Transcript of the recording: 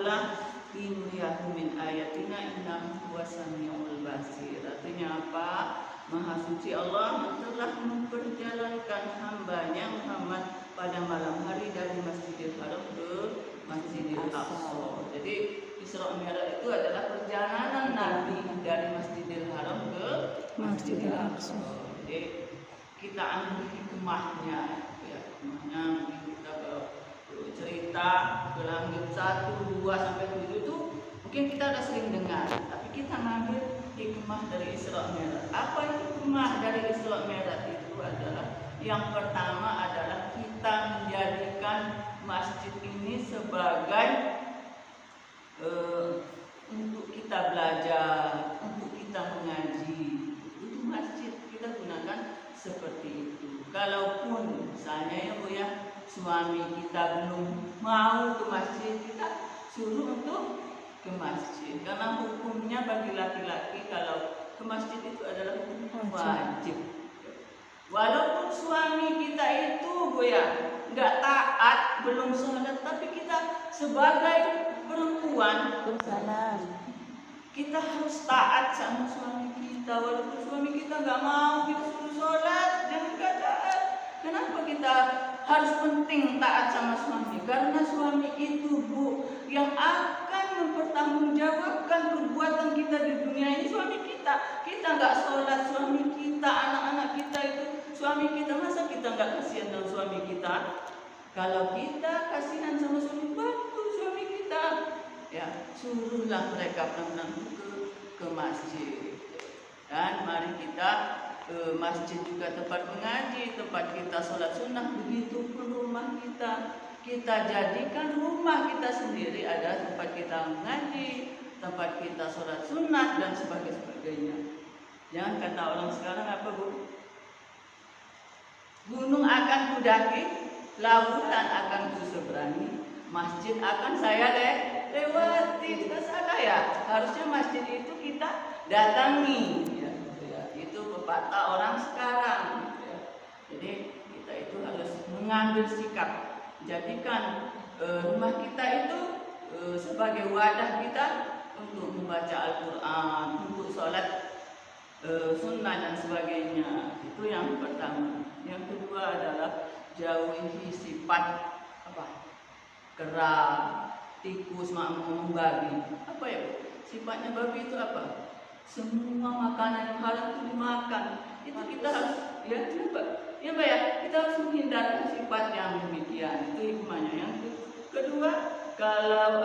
rasulah linuriyahu min ayatina innahu huwas samiul basir. Artinya apa? Maha suci Allah telah memperjalankan hambanya Muhammad pada malam hari dari Masjidil Haram ke Masjidil Aqsa. Jadi Isra Mi'raj itu adalah perjalanan Nabi dari Masjidil Haram ke Masjidil Aqsa. Jadi kita ambil hikmahnya, ya, hikmahnya kita cerita ke langit 1, 2 sampai 7 itu mungkin kita udah sering dengar, tapi kita ngambil hikmah dari Isra Mi'raj. Apa hikmah dari Isra Mi'raj itu adalah yang pertama adalah kita menjadikan masjid ini sebagai untuk kita belajar, untuk kita mengaji. Itu masjid kita gunakan seperti itu. Kalaupun misalnya ya Bu ya, suami kita belum mau ke masjid, kita suruh untuk ke masjid. Karena hukumnya bagi laki-laki kalau ke masjid itu adalah hukum wajib. Walaupun suami kita itu Bu ya nggak taat, belum sholat, tapi kita sebagai perempuan kita harus taat sama suami kita. Walaupun suami kita nggak mau kita suruh sholat, jangan nggak taat. Kenapa kita harus penting taat sama suami? Karena suami itu Bu yang akan mempertanggungjawabkan perbuatan kita di dunia ini. Suami kita, kita nggak sholat, suami kita, anak-anak kita itu suami kita, masa kita nggak kasihan dengan suami kita? Kalau kita kasihan sama suami, bantu suami kita, ya suruhlah mereka benar-benar ke masjid. Dan mari kita masjid juga tempat mengaji, tempat kita sholat sunnah. Begitu pun rumah kita, kita jadikan rumah kita sendiri ada tempat kita mengaji, tempat kita sholat sunnah dan sebagainya. Jangan kata orang sekarang apa Bu? Gunung akan kudaki, lautan akan kuseberangi, masjid akan saya lewati. Tidak salah ya, harusnya masjid itu kita datangi ya. Itu pepatah orang sekarang ya. Jadi kita itu harus mengambil sikap, jadikan rumah kita itu sebagai wadah kita untuk membaca Al-Quran, untuk sholat sunnah dan sebagainya. Itu yang pertama. Yang kedua adalah jauhi sifat apa? Kera, tikus, makmum, babi. Apa ya? Sifatnya babi itu apa? Semua makanan yang halal itu dimakan. Itu kita harus ya Mbak ya, kita harus menghindari sifat yang demikian. Itu hikmahnya. Yang kedua, kalau